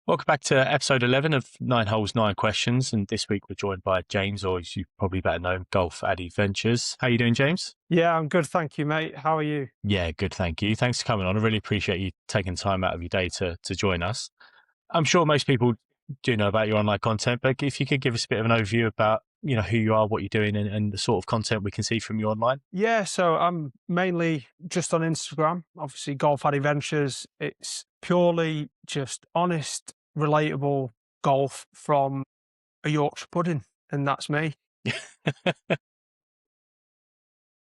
Welcome back to episode 11 of 9 Holes, 9 Questions. And this week we're joined by James, or as you probably better know, GolfAddyVentures. How are you doing, James? Yeah, I'm good. Thank you, mate. How are you? Yeah, good. Thank you. Thanks for coming on. I really appreciate you taking time out of your day to join us. I'm sure most people do know about your online content, but if you could give us a bit of an overview about, who you are, what you're doing, and the sort of content we can see from you online. Yeah, so I'm mainly just on Instagram, obviously GolfAddyVentures. It's purely just honest, relatable golf from a Yorkshire pudding, and that's me.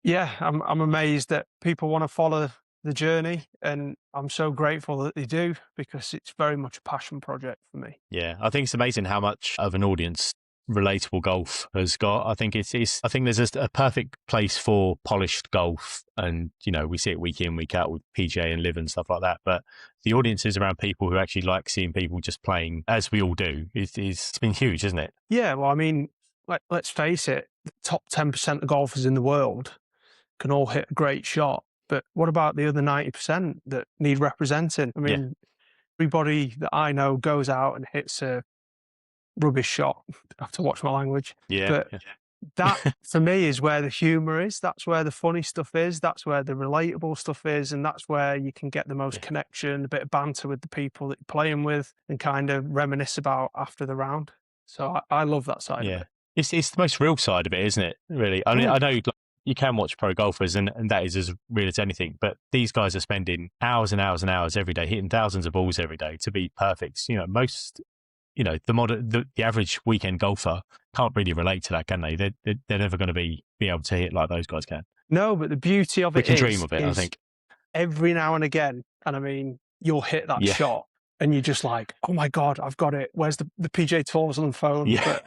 Yeah, I'm amazed that people want to follow the journey, and I'm so grateful that they do, because it's very much a passion project for me. Yeah, I think it's amazing how much of an audience relatable golf has got. I think I think there's a perfect place for polished golf, and we see it week in, week out with PGA and Live and stuff like that. But the audience is around people who actually like seeing people just playing, as we all do. It's been huge, isn't it? Yeah, well, I mean, let's face it, the top 10% of golfers in the world can all hit a great shot. But what about the other 90% that need representing? I mean, everybody that I know goes out and hits a rubbish shot. I have to watch my language. Yeah. But that, for me, is where the humour is. That's where the funny stuff is. That's where the relatable stuff is. And that's where you can get the most connection, a bit of banter with the people that you're playing with, and kind of reminisce about after the round. So I love that side of it. It's the most real side of it, isn't it? Really. I mean, I know you can watch pro golfers and that is as real as anything, but these guys are spending hours and hours and hours every day, hitting thousands of balls every day to be perfect. The average weekend golfer can't really relate to that, can they? They're never going to be able to hit like those guys can. No, but the beauty of it we can dream of it, I think. Every now and again, and I mean, you'll hit that shot and you're just like, oh my God, I've got it. Where's the PGA Tours on the phone? Yeah.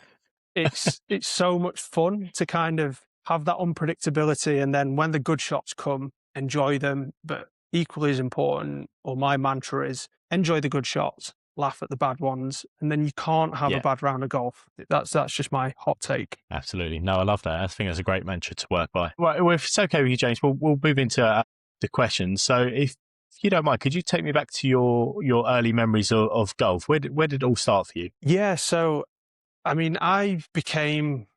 But it's so much fun to kind of have that unpredictability, and then when the good shots come, enjoy them. But equally as important, or my mantra is, enjoy the good shots, laugh at the bad ones, and then you can't have a bad round of golf. That's just my hot take. Absolutely. No, I love that. I think that's a great mantra to work by. Well, if it's okay with you, James, we'll move into the questions. So if you don't mind, could you take me back to your early memories of golf? Where did it all start for you? Yeah, so I mean, I became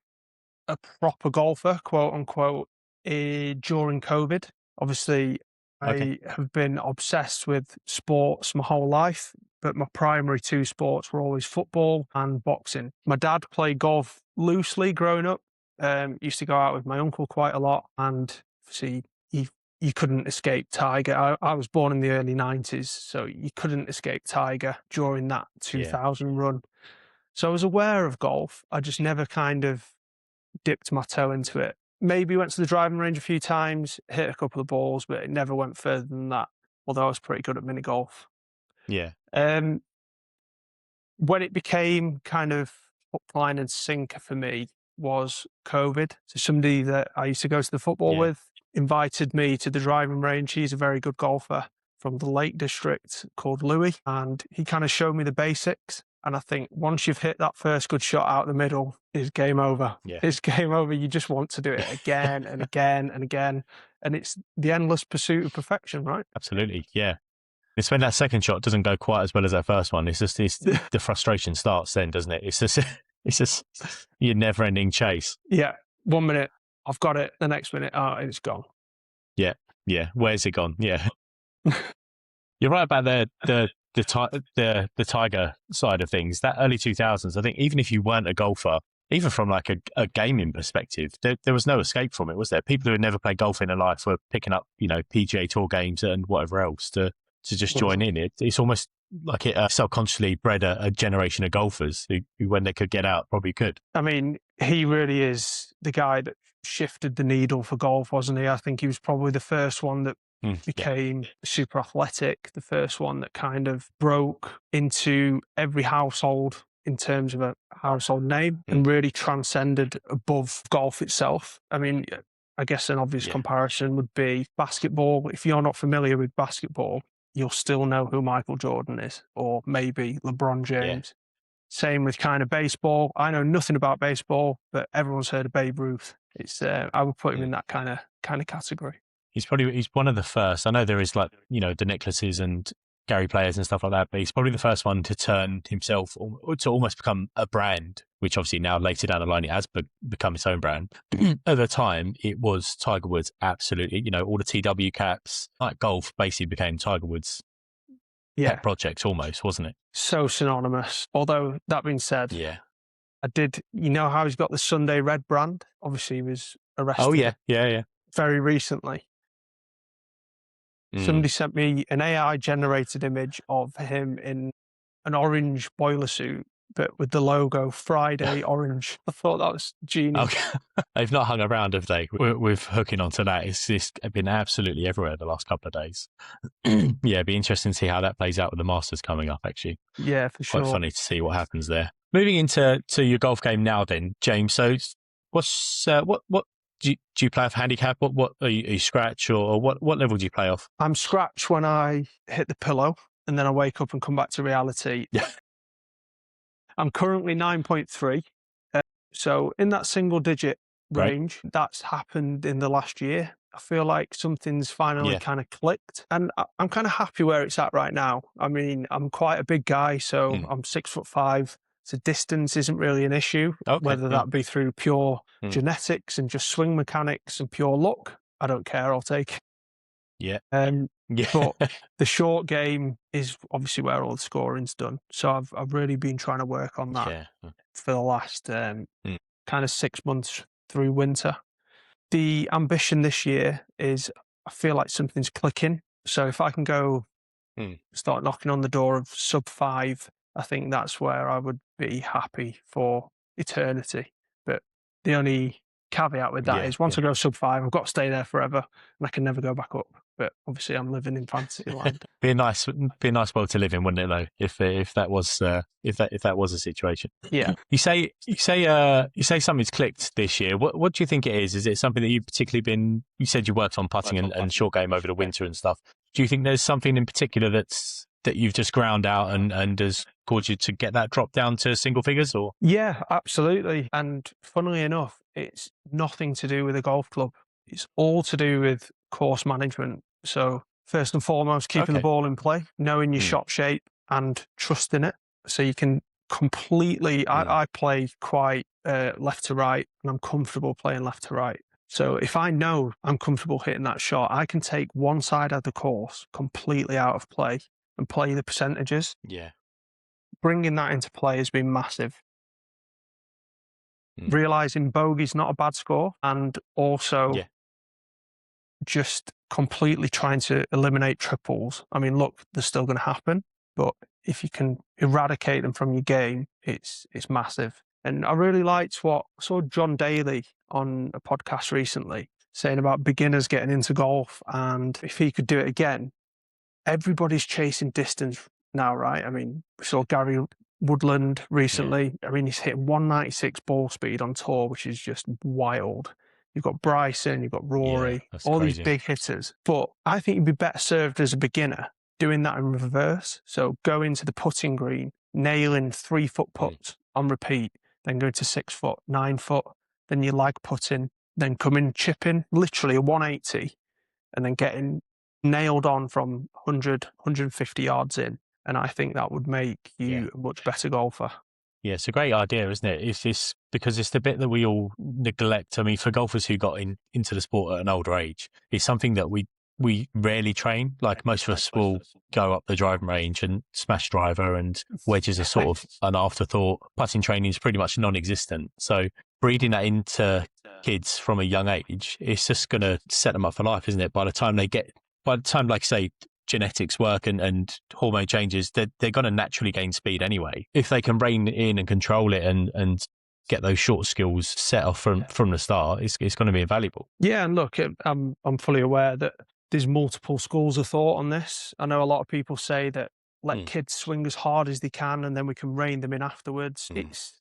a proper golfer, quote unquote, during COVID. Obviously, I have been obsessed with sports my whole life, but my primary two sports were always football and boxing. My dad played golf loosely growing up. Used to go out with my uncle quite a lot, and obviously you couldn't escape Tiger. I was born in the early 90s, so you couldn't escape Tiger during that 2000 run. So I was aware of golf. I just never kind of dipped my toe into it. Maybe went to the driving range a few times, hit a couple of balls, but it never went further than that, although I was pretty good at mini golf. Yeah. When it became kind of hook, line and sinker for me was COVID. So somebody that I used to go to the football with invited me to the driving range. He's a very good golfer from the Lake District called Louis, and he kind of showed me the basics. And I think once you've hit that first good shot out the middle, it's game over. Yeah. It's game over. You just want to do it again and again and again. And it's the endless pursuit of perfection, right? Absolutely, yeah. It's when that second shot doesn't go quite as well as that first one. It's just the frustration starts then, doesn't it? It's just your never-ending chase. Yeah. 1 minute, I've got it. The next minute, it's gone. Yeah. Where's it gone? Yeah. You're right about the Tiger side of things. That early 2000s, I think, even if you weren't a golfer, even from like a gaming perspective, there was no escape from it, was there? People who had never played golf in their life were picking up, PGA Tour games and whatever else to just join in. It's almost like it subconsciously bred a generation of golfers who, when they could get out, probably could. I mean, he really is the guy that shifted the needle for golf, wasn't he? I think he was probably the first one that became super athletic, the first one that kind of broke into every household in terms of a household name and really transcended above golf itself. I mean, I guess an obvious comparison would be basketball. If you're not familiar with basketball, you'll still know who Michael Jordan is, or maybe LeBron James. Same with kind of baseball. I know nothing about baseball, but everyone's heard of Babe Ruth. It's I would put him in that kind of category. He's one of the first. I know there is the Nicklauses and Gary players and stuff like that, but he's probably the first one to turn himself or to almost become a brand, which obviously now later down the line it has become its own brand. At the time, it was Tiger Woods, absolutely. All the TW caps, like golf, basically became Tiger Woods' pet project almost, wasn't it? So synonymous. Although, that being said, yeah, I did, how he's got the Sunday Red brand? Obviously, he was arrested. Oh, yeah. Very recently. Somebody sent me an AI-generated image of him in an orange boiler suit, but with the logo Friday Orange. I thought that was genius. Okay. They've not hung around, have they? With hooking onto that. It's been absolutely everywhere the last couple of days. Yeah, it'd be interesting to see how that plays out with the Masters coming up, actually. Yeah, for sure. Quite funny to see what happens there. Moving into your golf game now then, James. So what's what do you play off handicap? What are you scratch or what level do you play off? I'm scratch when I hit the pillow and then I wake up and come back to reality. Yeah. I'm currently 9.3. So in that single digit range, that's happened in the last year. I feel like something's finally kind of clicked and I'm kind of happy where it's at right now. I mean, I'm quite a big guy, so I'm 6'5". So distance isn't really an issue, whether that be through pure genetics and just swing mechanics and pure luck. I don't care, I'll take it. Yeah. But the short game is obviously where all the scoring's done. So I've really been trying to work on that for the last kind of 6 months through winter. The ambition this year is I feel like something's clicking. So if I can go start knocking on the door of sub 5, I think that's where I would be happy for eternity. But the only caveat with that is once I go sub 5, I've got to stay there forever and I can never go back up. But obviously I'm living in fantasy land. Be a nice world to live in, wouldn't it though, if that was a situation. Yeah. You say something's clicked this year. What do you think it is? Is it something that you've particularly you said you worked on putting and short game over the winter and stuff. Do you think there's something in particular that you've just ground out and has caused you to get that drop down to single figures? Or yeah, absolutely. And funnily enough, it's nothing to do with a golf club. It's all to do with course management. So first and foremost, keeping the ball in play, knowing your shot shape and trusting it. So you can completely, I play quite left to right and I'm comfortable playing left to right. So if I know I'm comfortable hitting that shot, I can take one side of the course completely out of play and play the percentages. Yeah. Bringing that into play has been massive. Realising bogey's not a bad score and also just completely trying to eliminate triples. I mean, look, they're still going to happen, but if you can eradicate them from your game, it's massive. And I really liked what I saw John Daly on a podcast recently saying about beginners getting into golf, and if he could do it again, everybody's chasing distance now, right? I mean, we saw Gary Woodland recently. I mean, he's hitting 196 ball speed on tour, which is just wild. You've got Bryson, you've got Rory, all these big hitters. But I think you'd be better served as a beginner doing that in reverse. So go into the putting green, nailing 3-foot putts on repeat, then go to 6 foot, 9 foot, then you lag putting, then come in chipping, literally a 180, and then getting nailed on from 100, 150 yards in. And I think that would make you a much better golfer. Yeah, it's a great idea, isn't it? It's this because it's the bit that we all neglect. I mean, for golfers who got into the sport at an older age, it's something that we rarely train. Like most of us will go up the driving range and smash driver, and wedges are sort of an afterthought. Putting training is pretty much non-existent. So breeding that into kids from a young age, it's just going to set them up for life, isn't it? By the time, like say, genetics work and hormone changes, they're going to naturally gain speed anyway. If they can rein it in and control it and get those short skills set off from the start, it's going to be invaluable. Yeah, and look, I'm fully aware that there's multiple schools of thought on this. I know a lot of people say that let kids swing as hard as they can and then we can rein them in afterwards. It's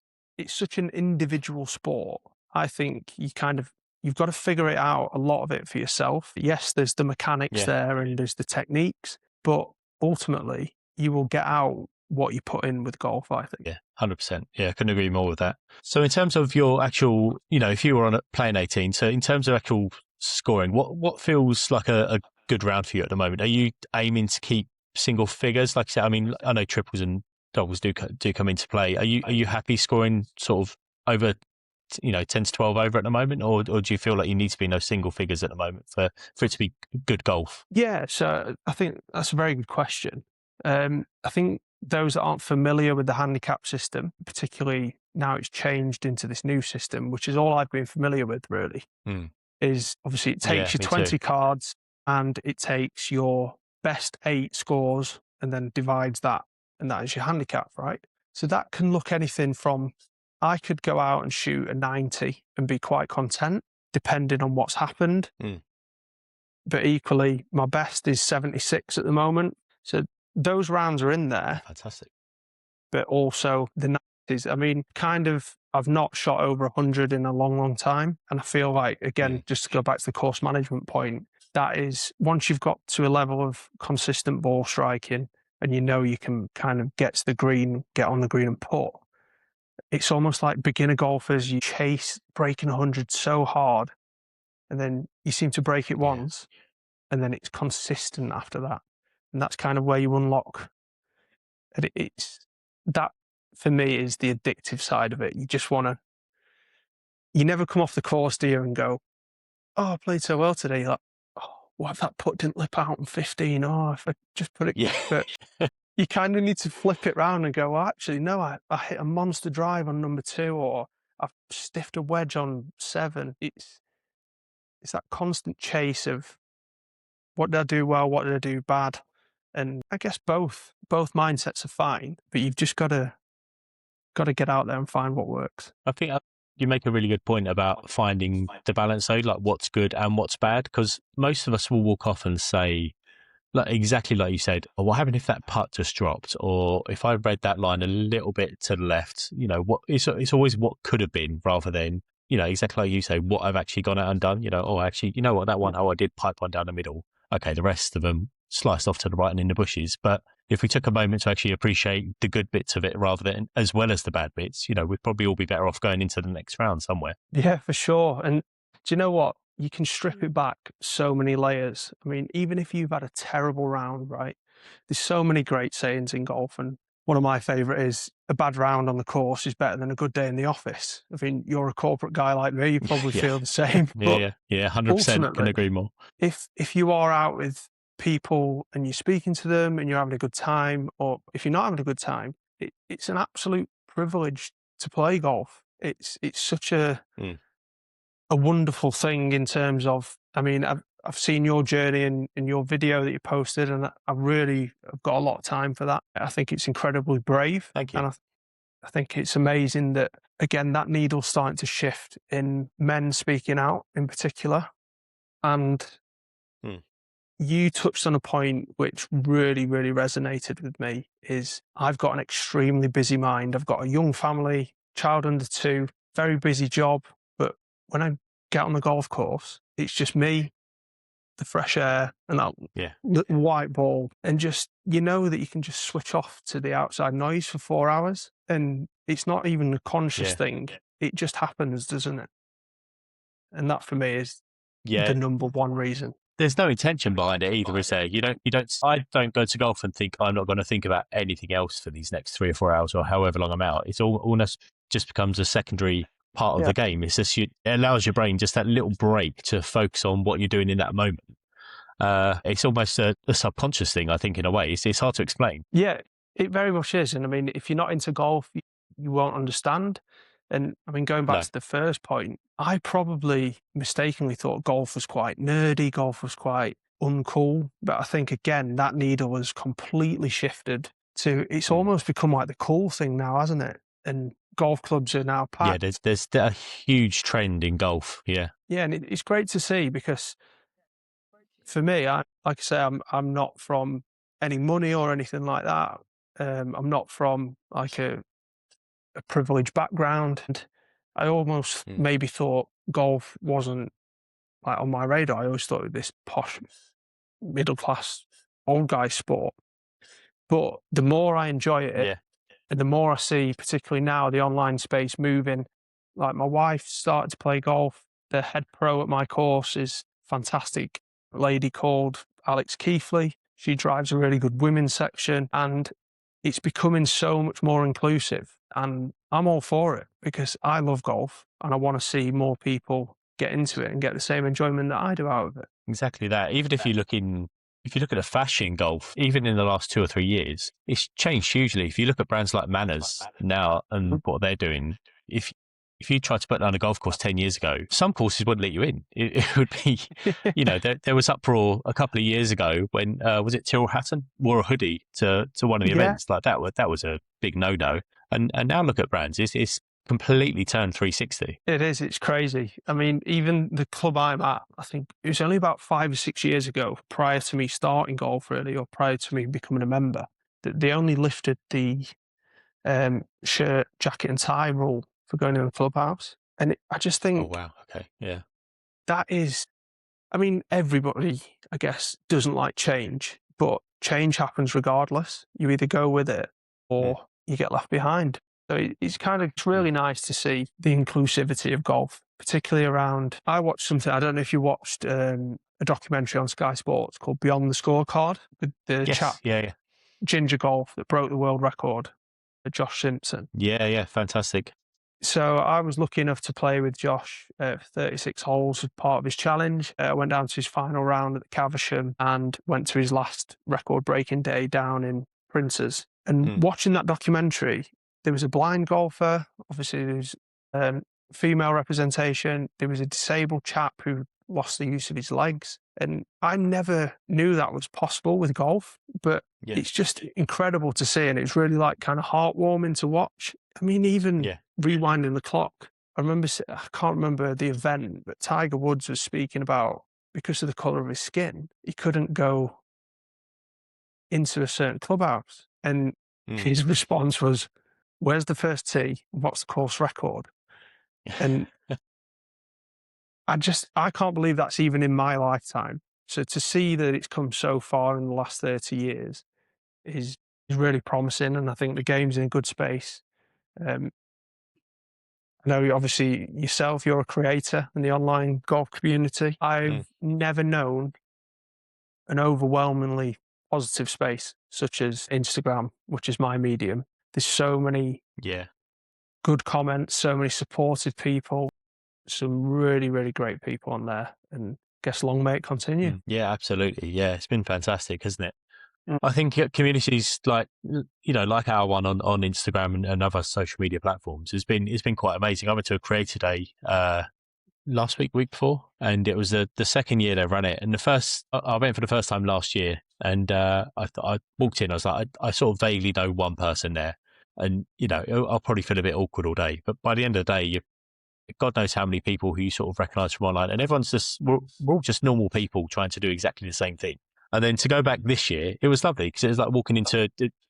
such an individual sport. I think you've got to figure it out, a lot of it for yourself. Yes, there's the mechanics there and there's the techniques, but ultimately you will get out what you put in with golf, I think. Yeah, 100%. Yeah, I couldn't agree more with that. So in terms of your actual, if you were on playing 18, so in terms of actual scoring, what feels like a good round for you at the moment? Are you aiming to keep single figures? Like I said, I mean, I know triples and doubles do come into play. Are you happy scoring sort of over, 10 to 12 over at the moment, or do you feel like you need to be in those single figures at the moment for it to be good golf? Yeah, so I think that's a very good question. I think those that aren't familiar with the handicap system, particularly now it's changed into this new system, which is all I've been familiar with really, is obviously it Yeah, takes your me 20 too. cards and it takes your best 8 scores and then divides that, and that is your handicap, right? So that can look anything from, I could go out and shoot a 90 and be quite content depending on what's happened. But equally, my best is 76 at the moment. So those rounds are in there, Fantastic. but also the 90s. I mean, kind of, I've not shot over 100 in a long, long time. And I feel like, again, just to go back to the course management point, that is, once you've got to a level of consistent ball striking and you know you can kind of get to the green, get on the green and putt, it's almost like beginner golfers, you chase breaking 100 so hard and then you seem to break it once and then it's consistent after that. And that's kind of where you unlock. And it's that, for me, is the addictive side of it. You just want to, you never come off the course, do you, and go, oh, I played so well today. You're like, oh, what if that putt didn't lip out on 15? Oh, if I just put it. Yeah. But you kind of need to flip it round and go, well, actually, no, I hit a monster drive on number 2, or I've stiffed a wedge on 7. It's that constant chase of what did I do well, what did I do bad? And I guess both mindsets are fine, but you've just got to get out there and find what works. I think you make a really good point about finding the balance, though, like what's good and what's bad, because most of us will walk off and say, like exactly like you said, oh, what happened if that putt just dropped, or if I read that line a little bit to the left? What it's always what could have been, rather than exactly like you say, what I've actually gone out and done. Oh, actually, you know what, that one, oh, I did pipe one down the middle. Okay, the rest of them sliced off to the right and in the bushes. But if we took a moment to actually appreciate the good bits of it rather than as well as the bad bits, we'd probably all be better off going into the next round somewhere. Yeah, for sure. And do you know what? You can strip it back so many layers. I mean, even if you've had a terrible round, right? There's so many great sayings in golf. And one of my favorite is a bad round on the course is better than a good day in the office. I mean, you're a corporate guy like me, you probably feel the same. Yeah, 100% can agree more. If you are out with people and you're speaking to them and you're having a good time, or if you're not having a good time, it's an absolute privilege to play golf. It's such a wonderful thing in terms of, I mean, I've seen your journey and your video that you posted, and I've got a lot of time for that. I think it's incredibly brave. Thank you. And I think it's amazing that, again, that needle's starting to shift in men speaking out in particular. And you touched on a point which really, really resonated with me, is I've got an extremely busy mind. I've got a young family, child under 2, very busy job. But when I get on the golf course, it's just me, the fresh air, and that white ball. And just, that you can just switch off to the outside noise for 4 hours. And it's not even a conscious thing. It just happens, doesn't it? And that for me is the number one reason. There's no intention behind it either, is there? I don't go to golf and think I'm not going to think about anything else for these next 3 or 4 hours or however long I'm out. It's almost just becomes a secondary part of the game. It's just, it allows your brain just that little break to focus on what you're doing in that moment. It's almost a subconscious thing, I think, in a way. It's hard to explain. Yeah, it very much is. And I mean, if you're not into golf, you won't understand. And I mean, going back to the first point, I probably mistakenly thought golf was quite nerdy, golf was quite uncool. But I think, again, that needle has completely shifted to, it's almost become like the cool thing now, hasn't it? And golf clubs are now packed. Yeah, there's a huge trend in golf. Yeah. Yeah, and it's great to see, because for me, like I say, I'm not from any money or anything like that. I'm not from like a privileged background. And I almost maybe thought golf wasn't like on my radar. I always thought it was this posh, middle class, old guy sport. But the more I enjoy it, and the more I see, particularly now, the online space moving, like my wife started to play golf. The head pro at my course is fantastic lady called Alex Keithley. She drives a really good women's section, and it's becoming so much more inclusive. And I'm all for it because I love golf and I want to see more people get into it and get the same enjoyment that I do out of it. Exactly that. Even if you look at the fashion in golf, even in the last 2 or 3 years, it's changed hugely. If you look at brands like Manners now and what they're doing, if you tried to put down a golf course 10 years ago, some courses wouldn't let you in. It would be, there was uproar a couple of years ago when, was it Tyrrell Hatton wore a hoodie to one of the events like that? That was a big no-no. And now look at brands. It's completely turned 360. It is. It's crazy. I mean, even the club I'm at, I think it was only about 5 or 6 years ago, prior to me starting golf, really, or prior to me becoming a member, that they only lifted the shirt, jacket, and tie rule for going in the clubhouse. And I just think, oh wow, okay, yeah, that is. I mean, everybody, I guess, doesn't like change, but change happens regardless. You either go with it or you get left behind. So it's really nice to see the inclusivity of golf, particularly around. I watched something, I don't know if you watched a documentary on Sky Sports called Beyond the Scorecard with the chap, Ginger Golf, that broke the world record, Josh Simpson. Yeah, fantastic. So I was lucky enough to play with Josh for 36 holes as part of his challenge. I went down to his final round at the Caversham and went to his last record-breaking day down in Princes. And watching that documentary, there was a blind golfer. Obviously, there was female representation. There was a disabled chap who lost the use of his legs. And I never knew that was possible with golf, but it's just incredible to see. And it's really like kind of heartwarming to watch. I mean, even rewinding the clock, I can't remember the event, but Tiger Woods was speaking about, because of the colour of his skin, he couldn't go into a certain clubhouse. And his response was, where's the first tee? What's the course record? And I can't believe that's even in my lifetime. So to see that it's come so far in the last 30 years is really promising. And I think the game's in a good space. I know, obviously, yourself, you're a creator in the online golf community. I've never known an overwhelmingly positive space such as Instagram, which is my medium. There's so many good comments, so many supportive people, some really, really great people on there. And I guess long may it continue. Yeah, absolutely. Yeah, it's been fantastic, hasn't it? I think communities like our one on Instagram and other social media platforms it's been quite amazing. I went to a creator day last week before, and it was the second year they ran it. And I went for the first time last year, and I walked in. I was like, I sort of vaguely know one person there, and I'll probably feel a bit awkward all day. But by the end of the day, God knows how many people who you sort of recognise from online, and everyone's we're all just normal people trying to do exactly the same thing. And then to go back this year, it was lovely because it was like walking into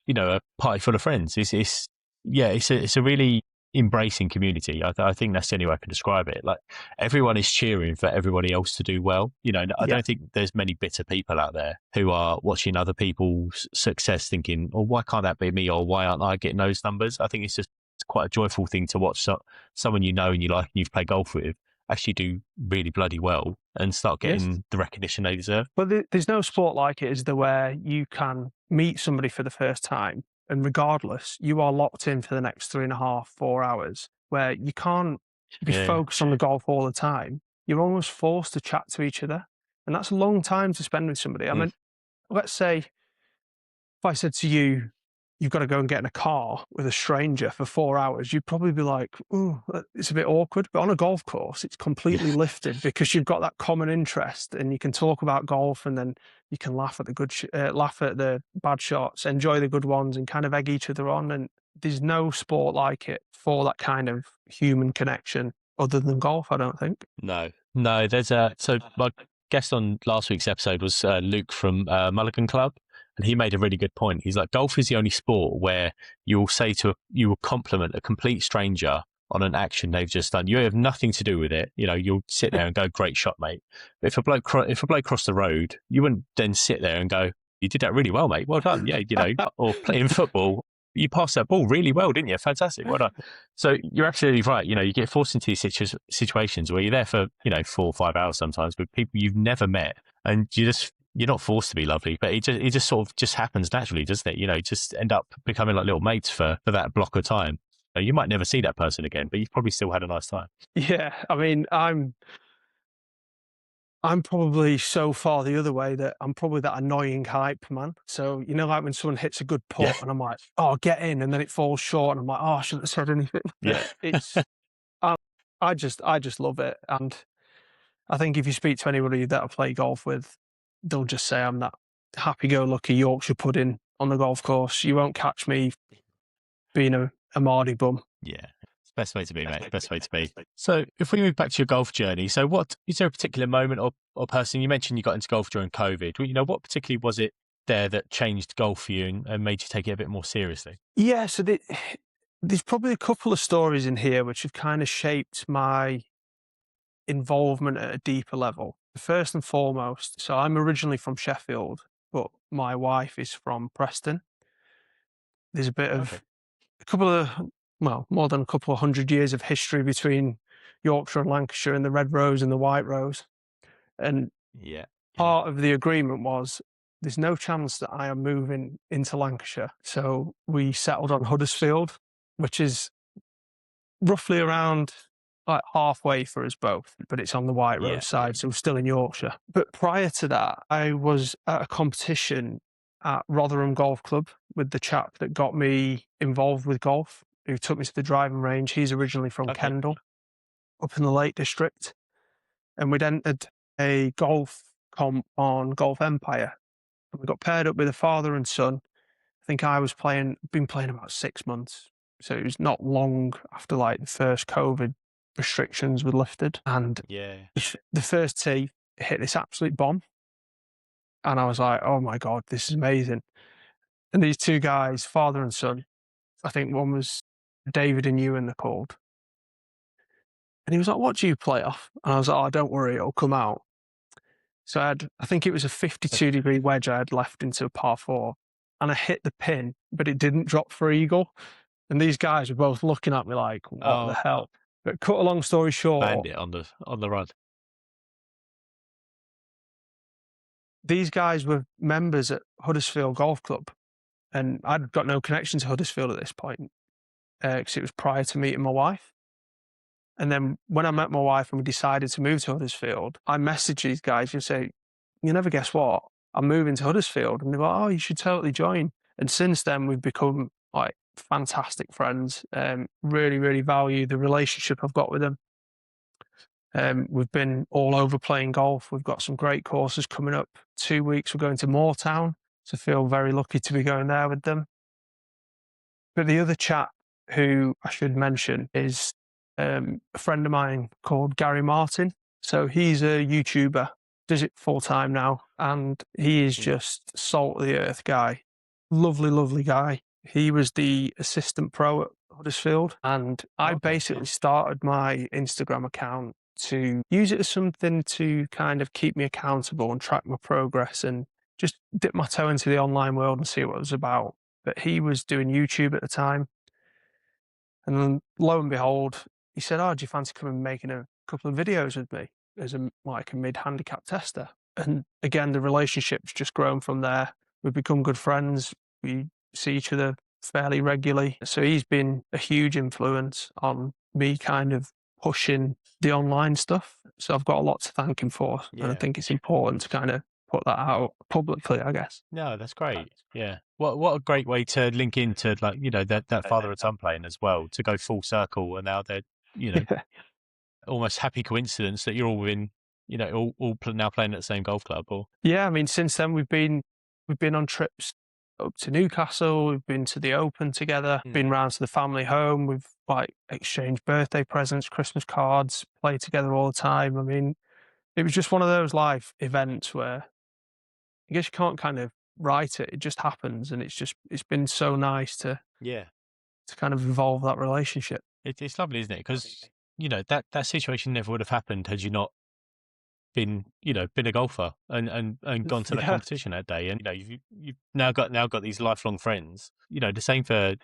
a party full of friends. It's a really embracing community. I think that's the only way I can describe it. Like, everyone is cheering for everybody else to do well. I don't think there's many bitter people out there who are watching other people's success thinking, oh, why can't that be me? Or why aren't I getting those numbers? I think it's quite a joyful thing to watch someone you know and you like and you've played golf with actually do really bloody well and start getting the recognition they deserve. But there's no sport like it, is there, where you can meet somebody for the first time and regardless, you are locked in for the next 3.5, 4 hours, where you can't be focused on the golf all the time. You're almost forced to chat to each other. And that's a long time to spend with somebody. I mean, let's say if I said to you, you've got to go and get in a car with a stranger for 4 hours, you'd probably be like, oh, it's a bit awkward. But on a golf course, it's completely lifted because you've got that common interest and you can talk about golf, and then you can laugh at the bad shots, enjoy the good ones, and kind of egg each other on. And there's no sport like it for that kind of human connection other than golf, I don't think. No, there's so my guest on last week's episode was Luke from Mulligan Club. And he made a really good point. He's like, golf is the only sport where you will compliment a complete stranger on an action they've just done. You have nothing to do with it. You'll sit there and go, great shot, mate. But if a bloke crossed the road, you wouldn't then sit there and go, you did that really well, mate. Well done. Yeah, or playing football, you passed that ball really well, didn't you? Fantastic. Well done. So you're absolutely right. You get forced into these situations where you're there for, 4 or 5 hours sometimes with people you've never met, and you just you're not forced to be lovely, but it just sort of just happens naturally, doesn't it? You know, just end up becoming like little mates for that block of time. You might never see that person again, but you've probably still had a nice time. Yeah, I mean, I'm probably so far the other way that I'm probably that annoying hype man. So, you know, like when someone hits a good Yeah, putt and I'm like, oh, get in, and then it falls short and I'm like, oh, I shouldn't have said anything. yeah, It's, I, I just love it. And I think if you speak to anybody that I play golf with, they'll just say I'm that happy-go-lucky Yorkshire pudding on the golf course. You won't catch me being a Mardy bum. yeah. It's the best way to be, mate. Best way to be. So, if we move back to your golf journey, so what is there a particular moment or person you mentioned you got into golf during COVID? You know, what particularly was it there that changed golf for you and made you take it a bit more seriously? Yeah, so there's probably a couple of stories in here which have kind of shaped my involvement at a deeper level. First and foremost, so I'm originally from Sheffield, but my wife is from Preston. There's a bit Okay. of a couple of, well, more than a couple of 100 years of history between Yorkshire and Lancashire and the Red Rose and the White Rose. And Yeah. Yeah. part of the agreement was there's no chance that I am moving into Lancashire. So we settled on Huddersfield, which is roughly around like halfway for us both, but it's on the White Yeah. Rose side, so we're still in Yorkshire. But prior to that, I was at a competition at Rotherham Golf Club with the chap that got me involved with golf, who took me to the driving range. He's originally from Okay. Kendal, up in the Lake District, and we'd entered a golf comp on Golf Empire. And we got paired up with a father and son. I think I was been playing about 6 months. So it was not long after like the first COVID restrictions were lifted. And Yeah. the first tee hit this absolute bomb. And I was like, oh my God, this is amazing. And these two guys, father and son, I think one was David and Ewan, they're called. And he was like, what do you play off? And I was like, oh, don't worry, it'll come out. So I think it was a 52-degree wedge I had left into a par four. And I hit the pin, but it didn't drop for eagle. And these guys were both looking at me like, what the Oh, hell? But cut a long story short, bandit on the run. these guys were members at Huddersfield Golf Club. And I'd got no connection to Huddersfield at this point because it was prior to meeting my wife. And then when I met my wife and we decided to move to Huddersfield, I messaged these guys and say, you never guess what? I'm moving to Huddersfield. And they were like, oh, you should totally join. And since then, we've become like fantastic friends. Really, really value the relationship I've got with them. We've been all over playing golf. We've got some great courses coming up. 2 weeks, we're going to Moortown. So feel very lucky to be going there with them. But the other chap who I should mention is a friend of mine called Gary Martin. So he's a YouTuber, does it full time now, and he is just salt of the earth guy. Lovely, lovely guy. He was the assistant pro at Huddersfield, and I basically started my Instagram account to use it as something to kind of keep me accountable and track my progress and just dip my toe into the online world and see what it was about. But he was doing YouTube at the time. And then lo and behold, he said, oh, do you fancy coming and making a couple of videos with me as a mid-handicap tester? And again, the relationship's just grown from there. We've become good friends. We see each other fairly regularly. So he's been a huge influence on me kind of pushing the online stuff. So I've got a lot to thank him for. And I think it's important to kind of put that out publicly, I guess. No, that's great. Yeah. What a great way to link into like, you know, that father and son playing as well, to go full circle. And now they're, you know, almost happy coincidence that you're all in, you know, now playing at the same golf club. Or yeah, I mean, since then we've been on trips up to Newcastle. We've been to the Open together. Been round to the family home. We've like exchanged birthday presents, Christmas cards, played together all the time. I mean, it was just one of those life events where I guess you can't kind of write it. It just happens, and it's been so nice to kind of evolve that relationship. It's lovely, isn't it? Because, you know, that situation never would have happened had you not been a golfer and gone to the competition that day. And, you know, you've now got these lifelong friends. You know, the same for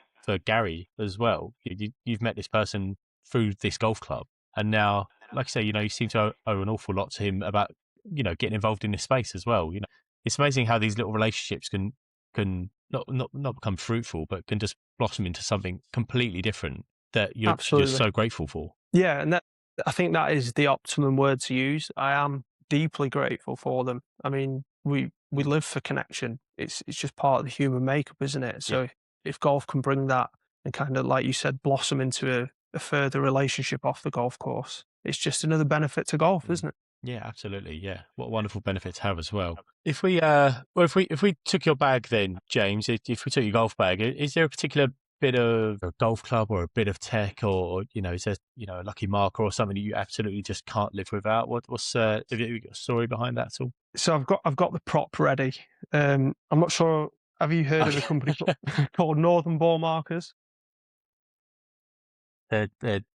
Gary as well. You've met this person through this golf club, and now, like I say, you know, you seem to owe an awful lot to him about, you know, getting involved in this space as well. You know. it's amazing how these little relationships can not become fruitful, but can just blossom into something completely different that you're Absolutely. so grateful for. Yeah, and that I think that is the optimum word to use. I am deeply grateful for them. I mean, we live for connection. It's just part of the human makeup, isn't it? Yeah. So if golf can bring that and kind of, like you said, blossom into a further relationship off the golf course, it's just another benefit to golf, Mm. isn't it? Yeah, absolutely. Yeah, what a wonderful benefit to have as well. If we if we took your bag, then James, if we took your golf bag, is there a particular bit of a golf club or a bit of tech, or is there a lucky marker or something that you absolutely just can't live without? What's have you got a story behind that at all? So I've got the prop ready. I'm not sure. Have you heard of a Okay. company called Northern Ball Markers?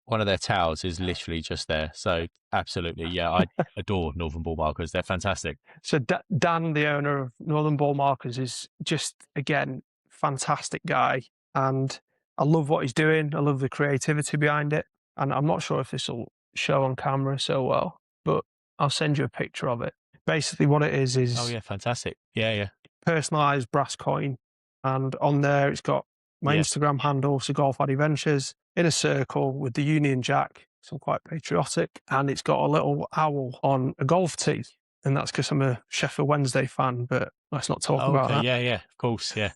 One of their towels is literally just there. So absolutely, yeah, I adore Northern Ball Markers. They're fantastic. So Dan, the owner of Northern Ball Markers, is just, again, fantastic guy, and I love what he's doing. I love the creativity behind it, and I'm not sure if this will show on camera so well, but I'll send you a picture of it. Basically, what it is Oh is yeah, fantastic. Yeah, yeah, personalized brass coin, and on there it's got my yeah. Instagram handle, so GolfAddyVentures, in a circle with the Union Jack. So I'm quite patriotic, and it's got a little owl on a golf tee, and that's because I'm a Sheffield Wednesday fan. But let's not talk Oh, about okay, that. yeah, yeah, of course, yeah.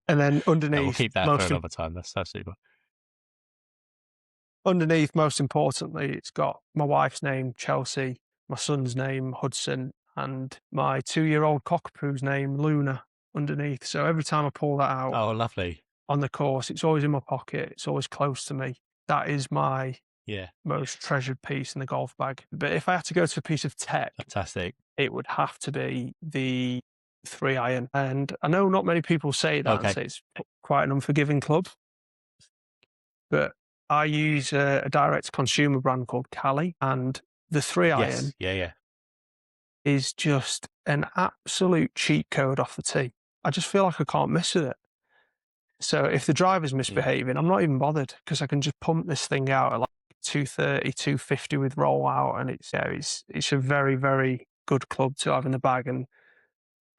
And then No, we'll keep that for another time. That's absolutely underneath, most importantly, it's got my wife's name, Chelsea, my son's name, Hudson, and my 2-year-old cockapoo's name, Luna, underneath. So every time I pull that out fine. Oh, lovely. on the course, it's always in my pocket. It's always close to me. That is my Yeah, most treasured piece in the golf bag. But if I had to go to a piece of tech, fantastic. it would have to be the 3-iron. And I know not many people say that and Okay. say it's quite an unforgiving club, but I use a direct consumer brand called Cali, and the 3-iron Yes. Yeah, yeah. is just an absolute cheat code off the tee. I just feel like I can't miss with it. So if the driver's Mm. misbehaving, I'm not even bothered because I can just pump this thing out at like 230, 250 with rollout, and it's a very, very good club to have in the bag, and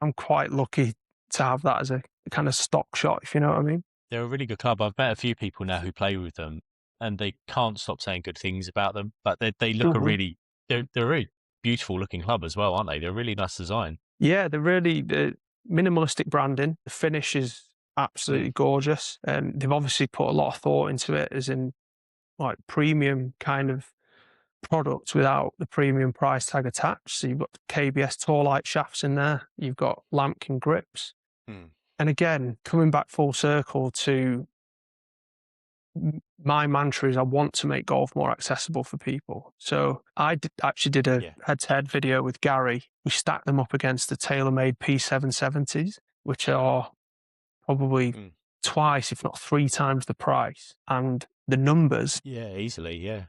I'm quite lucky to have that as a kind of stock shot, if you know what I mean. They're a really good club. I've met a few people now who play with them, and they can't stop saying good things about them. But they look Mhm. they're a really beautiful looking club as well, aren't they? They're a really nice design. Yeah, they're really minimalistic branding. The finish is Mm. absolutely gorgeous, and they've obviously put a lot of thought into it, as in like premium kind of product without the premium price tag attached. So you've got KBS Tour Light shafts in there. You've got Lampkin grips. Mm. And again, coming back full circle to my mantra is I want to make golf more accessible for people. So actually did a Yeah. head-to-head video with Gary. We stacked them up against the TaylorMade P770s, which are probably Mm. twice, if not 3 times the price. And Yeah, easily. Yeah.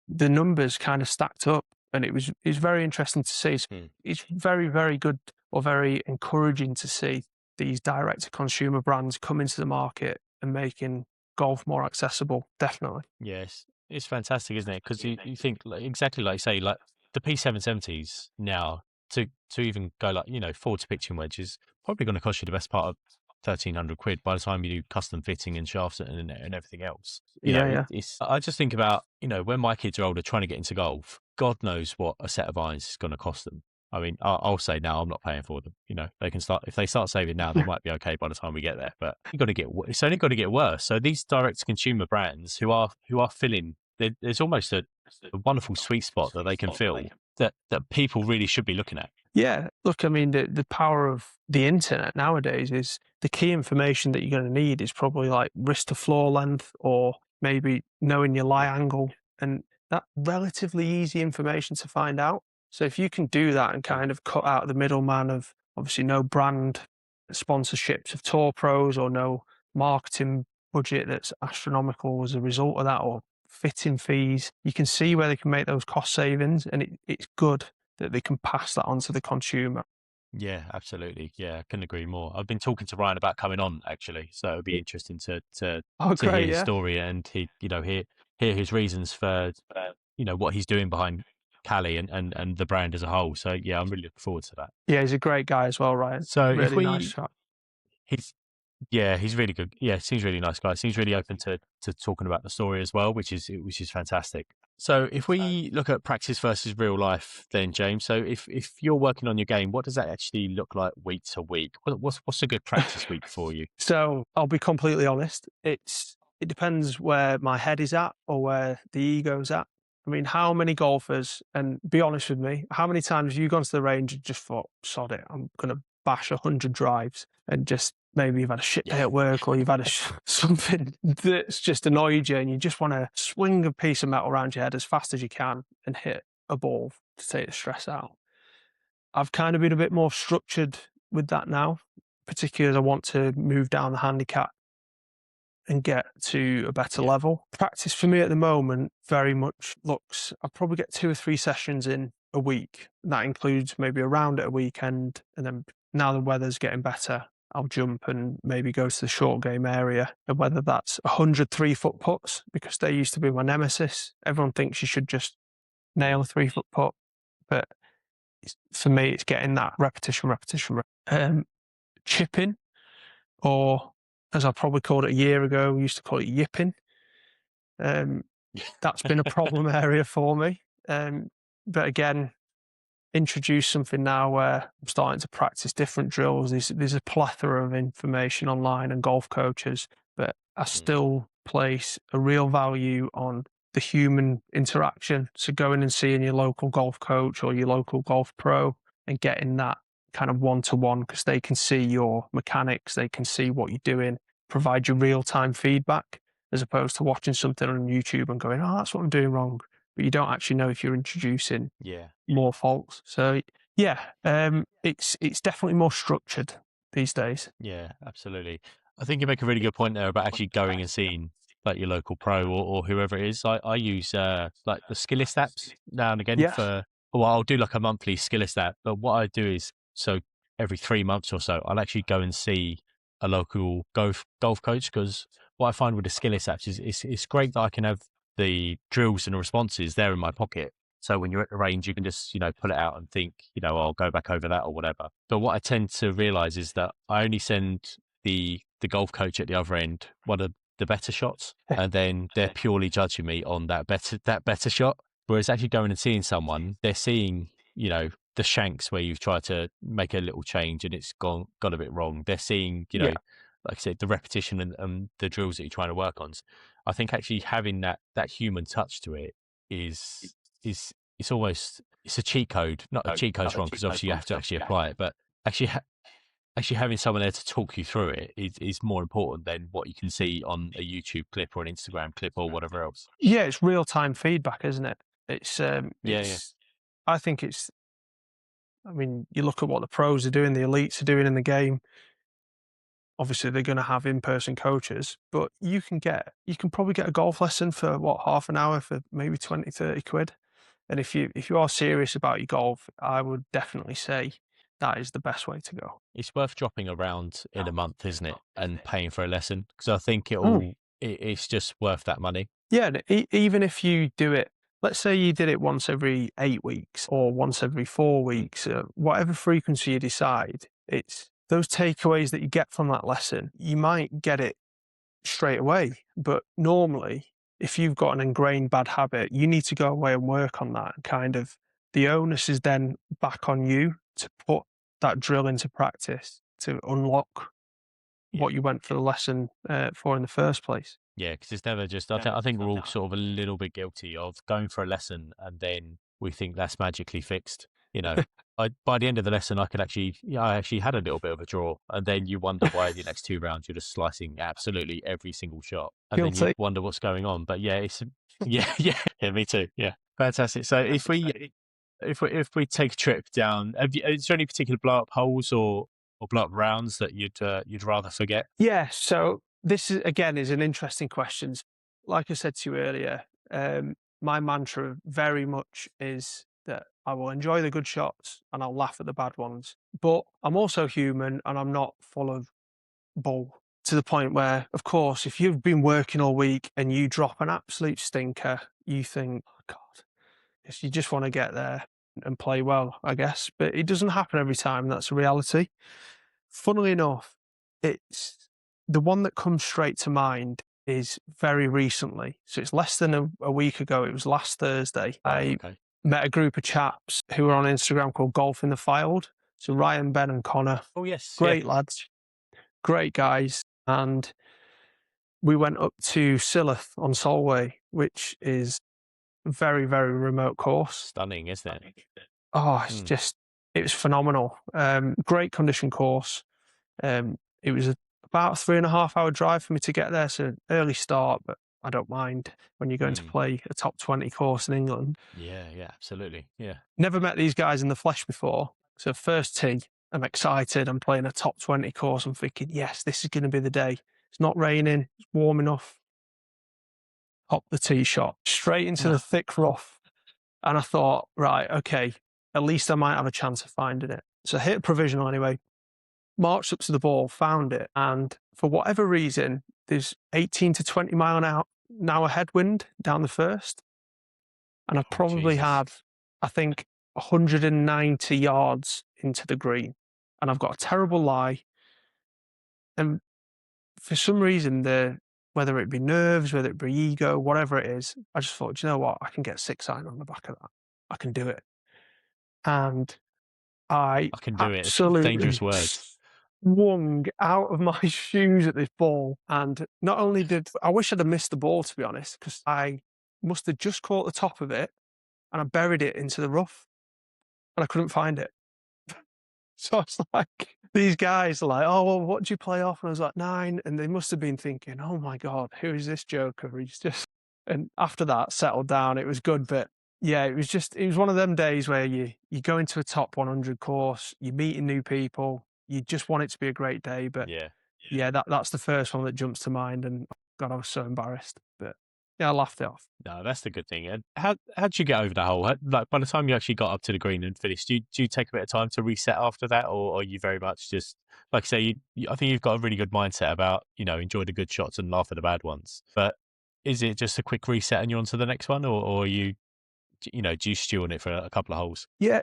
the numbers kind of stacked up, and it's very interesting to see. Mm. It's very, very good, or very encouraging to see these direct to consumer brands come into the market and making golf more accessible. Definitely. Yes, it's fantastic, isn't it? Because you think exactly like you say, like the P770s now to even go like forward to pitching wedge is probably going to cost you the best part of £1,300 by the time you do custom fitting and shafts and everything else. Yeah, yeah. It's I just think about when my kids are older trying to get into golf. God knows what a set of irons is going to cost them. I mean, I'll say now I'm not paying for them. They can start if they start saving now, they might be okay by the time we get there. But it's only got to get worse. So these direct to consumer brands who are filling, there's almost a wonderful sweet spot that they can fill that people really should be looking at. Yeah, look, I mean, the power of the internet nowadays is the key information that you're going to need is probably like wrist to floor length, or maybe knowing your lie Yeah, angle, and that relatively easy information to find out. So if you can do that and mm, kind of cut out the middleman of obviously no brand sponsorships of tour pros, or no marketing budget that's astronomical as a result of that, or fitting fees, you can see where they can make those cost savings, and it's good that they can pass that on to the consumer. yeah, absolutely. Yeah, I couldn't agree more. I've been talking to Ryan about coming on actually, so it'd be interesting Oh, to hear great, his yeah. story and hear his reasons for what he's doing behind Cali and the brand as a whole. So yeah, I'm really looking forward to that. Yeah, he's a great guy as well, Ryan. So if Really nice we, chap. he's Yeah, he's really good. Yeah, seems really nice guy. Seems really open to talking about the story as well, which is fantastic. So if we look at practice versus real life, then James. So if you're working on your game, what does that actually look like week to week? What's a good practice week for you? So I'll be completely honest. It depends where my head is at or where the ego's at. I mean, how many golfers, and be honest with me, how many times have you gone to the range and just thought, sod it, I'm going to bash 100 drives, and just maybe you've had a shit day at work, or you've had something that's just annoyed you, and you just want to swing a piece of metal around your head as fast as you can and hit a ball to take the stress out. I've kind of been a bit more structured with that now, particularly as I want to move down the handicap and get to a better level. Practice for me at the moment very much looks, I'll probably get 2 or 3 sessions in a week. That includes maybe a round at a weekend. And then now the weather's getting better, I'll jump and maybe go to the short game area. And whether that's 100 3-foot putts, because they used to be my nemesis. Everyone thinks you should just nail a 3-foot putt. But for me, it's getting that repetition. Chipping, or as I probably called it a year ago, we used to call it yipping. That's been a problem area for me. But again, introduce something now where I'm starting to practice different drills. There's a plethora of information online and golf coaches, but I still place a real value on the human interaction. So going and seeing your local golf coach or your local golf pro and getting that kind of one-to-one, because they can see your mechanics, they can see what you're doing, provide you real-time feedback, as opposed to watching something on YouTube and going, oh, that's what I'm doing wrong. But you don't actually know if you're introducing more faults. So yeah, it's definitely more structured these days. Yeah, absolutely. I think you make a really good point there about actually going and seeing like your local pro or whoever it is. I use like the Skillist apps now and again Yeah. for, well, I'll do like a monthly Skillist app, but what I do is, so every 3 months or so, I'll actually go and see a local golf coach, because what I find with the Skillist apps is it's great that I can have the drills and the responses there in my pocket. So when you're at the range, you can just, pull it out and think, I'll go back over that or whatever. But what I tend to realize is that I only send the golf coach at the other end one of the better shots, and then they're purely judging me on that better shot. Whereas actually going and seeing someone, they're seeing, the shanks where you've tried to make a little change and it's gone a bit wrong. They're seeing, like I said, the repetition and the drills that you're trying to work on. I think actually having that human touch to it is it's almost, it's a cheat code. Not a cheat code's wrong, because obviously you have to actually apply it, but actually actually having someone there to talk you through it is more important than what you can see on a YouTube clip or an Instagram clip or whatever else. Yeah, it's real time feedback, isn't it? It's I think it's, I mean, you look at what the pros are doing, the elites are doing in the game. Obviously, they're going to have in-person coaches, but you can probably get a golf lesson for what, half an hour for maybe 20, 30 quid. And if you are serious about your golf, I would definitely say that is the best way to go. It's worth dropping around in a month, isn't it? And paying for a lesson, because I think it's just worth that money. Yeah, even if you do it, let's say you did it once every 8 weeks or once every 4 weeks, whatever frequency you decide, it's those takeaways that you get from that lesson. You might get it straight away, but normally, if you've got an ingrained bad habit, you need to go away and work on that. Kind of the onus is then back on you to put that drill into practice to unlock what you went for the lesson for in the first place. Yeah, because it's never just, I think we're all sort of a little bit guilty of going for a lesson and then we think that's magically fixed. By the end of the lesson, I actually had a little bit of a draw, and then you wonder why the next 2 rounds you're just slicing absolutely every single shot, and then you wonder what's going on. But yeah, it's yeah, me too. Yeah, fantastic. So if we take a trip down, is there any particular blow up holes or blow up rounds that you'd rather forget? Yeah. So this is an interesting question. Like I said to you earlier, my mantra very much is that I will enjoy the good shots and I'll laugh at the bad ones. But I'm also human and I'm not full of bull, to the point where, of course, if you've been working all week and you drop an absolute stinker, you think, oh God, 'cause you just want to get there and play well, I guess. But it doesn't happen every time. That's a reality. Funnily enough, it's the one that comes straight to mind is very recently. So it's less than a week ago. It was last Thursday. Right. I Okay. met a group of chaps who were on Instagram called Golf in the Field. So Ryan, Ben, and Connor, Oh yes. Yeah. great lads, great guys. And we went up to Silloth on Solway, which is a very, very remote course. Stunning, isn't it? Oh, it's Mm. just, it was phenomenal. Great condition course. It was about a 3.5 hour drive for me to get there. So early start, but I don't mind when you're going to Mm. play a top 20 course in England. Yeah. Yeah. Absolutely. Yeah. Never met these guys in the flesh before. So first tee, I'm excited. I'm playing a top 20 course. I'm thinking, yes, this is going to be the day. It's not raining. It's warm enough. Hop the tee shot straight into the thick rough. And I thought, right, okay, at least I might have a chance of finding it. So I hit a provisional anyway, marched up to the ball, found it. And for whatever reason, there's 18 to 20 mile an hour headwind down the first. And I Oh, probably Jesus. had, I think, 190 yards into the green. And I've got a terrible lie. And for some reason, whether it be nerves, whether it be ego, whatever it is, I just thought, "Do you know what? I can get 6 iron on the back of that. I can do it." And I I can do it. It's dangerous absolutely words. swung out of my shoes at this ball. And not only did I wish I'd have missed the ball, to be honest, because I must have just caught the top of it and I buried it into the rough and I couldn't find it. So it's like these guys are like, "Oh, well, what do you play off?" And I was like, 9. And they must have been thinking, "Oh my God, who is this joker?" He's just, and after that, settled down. It was good. But yeah, it was one of them days where you go into a top 100 course, you're meeting new people, you just want it to be a great day. But Yeah. yeah, that's the first one that jumps to mind. And God, I was so embarrassed. But yeah, I laughed it off. No, that's the good thing. And how'd you get over the hole? Like by the time you actually got up to the green and finished, do you take a bit of time to reset after that, or are you very much just like I say? I think you've got a really good mindset about enjoy the good shots and laugh at the bad ones. But is it just a quick reset and you're on to the next one, or are you do you stew on it for a couple of holes? Yeah,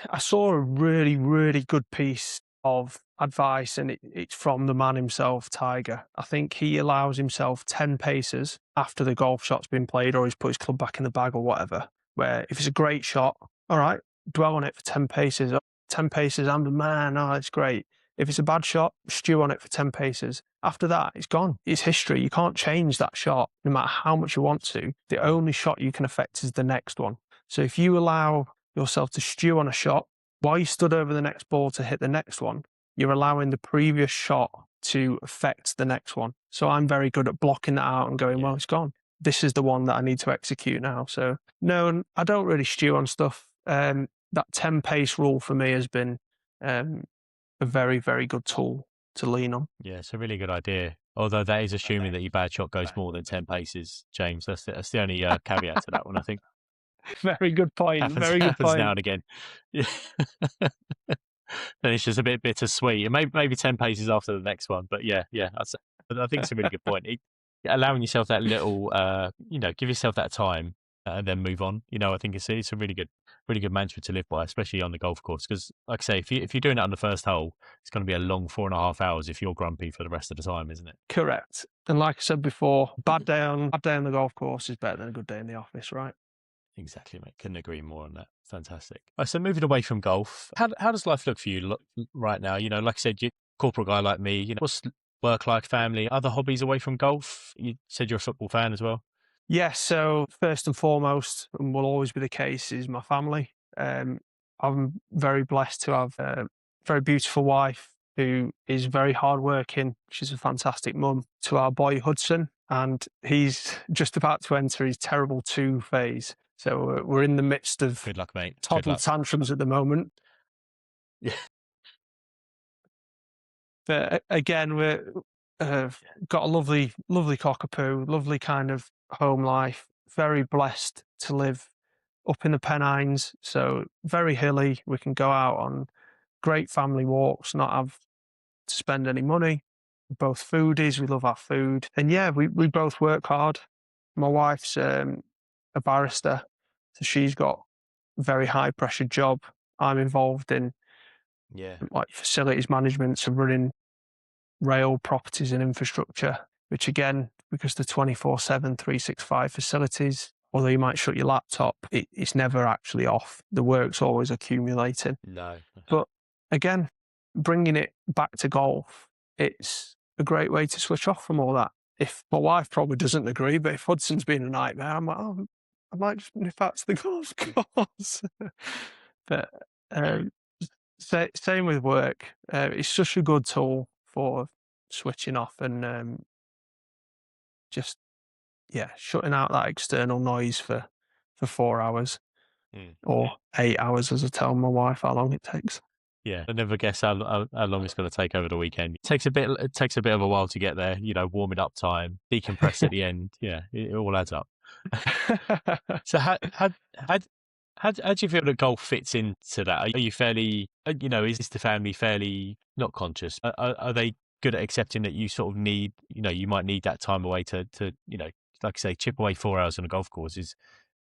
I saw a really, really good piece of advice, and it's from the man himself, Tiger. I think he allows himself 10 paces after the golf shot's been played, or he's put his club back in the bag or whatever. Where if it's a great shot, all right, dwell on it for 10 paces. Oh, 10 paces, I'm the man. Oh, it's great. If it's a bad shot, stew on it for 10 paces. After that, it's gone. It's history. You can't change that shot no matter how much you want to. The only shot you can affect is the next one. So if you allow yourself to stew on a shot while you stood over the next ball to hit the next one, you're allowing the previous shot to affect the next one. So I'm very good at blocking that out and going, well, it's gone. This is the one that I need to execute now. So no, I don't really stew on stuff. That 10 pace rule for me has been a very, very good tool to lean on. Yeah, it's a really good idea. Although that is assuming that your bad shot goes more than 10 paces, James. That's the only caveat to that one, I think. Very good point. Very good Happens now point. and again. Yeah. Then it's just a bit bittersweet. And maybe 10 paces after the next one. But yeah, I think it's a really good point. Allowing yourself that little, give yourself that time and then move on. I think it's a really good mantra to live by, especially on the golf course. Because, like I say, if you're doing it on the first hole, it's going to be a long 4.5 hours if you're grumpy for the rest of the time, isn't it? Correct. And like I said before, bad day on the golf course is better than a good day in the office, right? Exactly, mate. Couldn't agree more on that. Fantastic. So moving away from golf, how does life look for you right now? Like I said, you're a corporate guy like me. What's work like, family, other hobbies away from golf? You said you're a football fan as well. Yes. So first and foremost, and will always be the case, is my family. I'm very blessed to have a very beautiful wife who is very hardworking. She's a fantastic mum to our boy Hudson, and he's just about to enter his terrible 2 phase. So we're in the midst of Good luck, mate. Good toddler luck. tantrums at the moment. Yeah. But again, we're got a lovely, lovely cockapoo, lovely kind of home life. Very blessed to live up in the Pennines, so very hilly. We can go out on great family walks, not have to spend any money. We're both foodies, we love our food, and yeah, we both work hard. My wife's a barrister, So she's got a very high pressure job. I'm involved in like facilities management, so running rail properties and infrastructure, which again, because the 24/7, 365 facilities, although you might shut your laptop, it's never actually off. The work's always accumulating. No. But again, bringing it back to golf, it's a great way to switch off from all that. If my wife probably doesn't agree, but if Hudson's been a nightmare, I'm like, oh, I might just nip out to the golf course. But um, same with work. It's such a good tool for switching off and just shutting out that external noise for 4 hours or 8 hours, as I tell my wife how long it takes. Yeah, I never guess how long it's going to take over the weekend. It takes a bit of a while to get there. Warming up time, decompress at the end. Yeah, it all adds up. So how do you feel that golf fits into that? Are you fairly, is the family fairly not conscious? Are they good at accepting that you sort of need, you might need that time away to like I say, chip away 4 hours on a golf course is,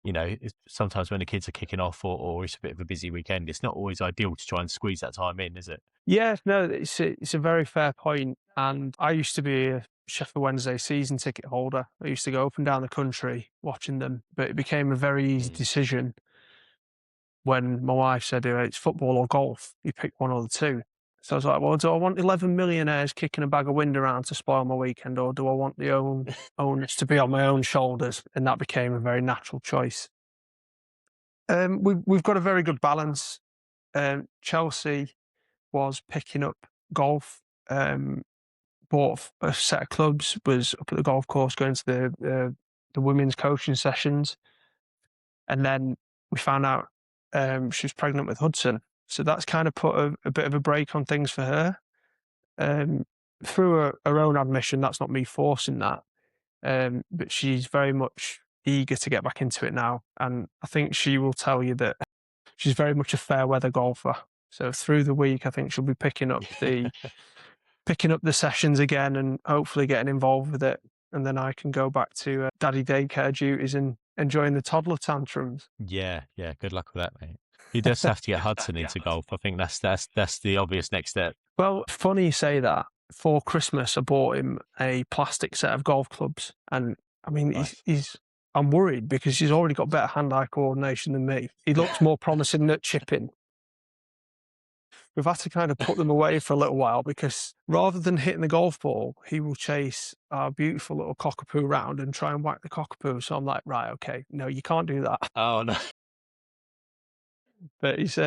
it's sometimes when the kids are kicking off or it's a bit of a busy weekend, it's not always ideal to try and squeeze that time in, is it? Yeah, no, it's a very fair point. And I used to be a Sheffield Wednesday season ticket holder. I used to go up and down the country watching them, but it became a very easy decision when my wife said, it's football or golf. You pick one or the two. So I was like, well, do I want 11 millionaires kicking a bag of wind around to spoil my weekend, or do I want the onus to be on my own shoulders? And that became a very natural choice. We've got a very good balance. Chelsea was picking up golf, bought a set of clubs, was up at the golf course going to the women's coaching sessions. And then we found out she was pregnant with Hudson. So that's kind of put a bit of a break on things for her. Through her own admission, that's not me forcing that. But she's very much eager to get back into it now. And I think she will tell you that she's very much a fair weather golfer. So through the week, I think she'll be picking up the sessions again and hopefully getting involved with it. And then I can go back to daddy daycare duties and enjoying the toddler tantrums. Yeah. Good luck with that, mate. You just have to get Hudson into golf. I think that's the obvious next step. Well, funny you say that. For Christmas, I bought him a plastic set of golf clubs. And I mean, Nice. I'm worried because he's already got better hand-eye coordination than me. He looks more promising at chipping. We've had to kind of put them away for a little while because rather than hitting the golf ball, he will chase our beautiful little cockapoo round and try and whack the cockapoo. So I'm like, right, okay, no, you can't do that. Oh no. But he's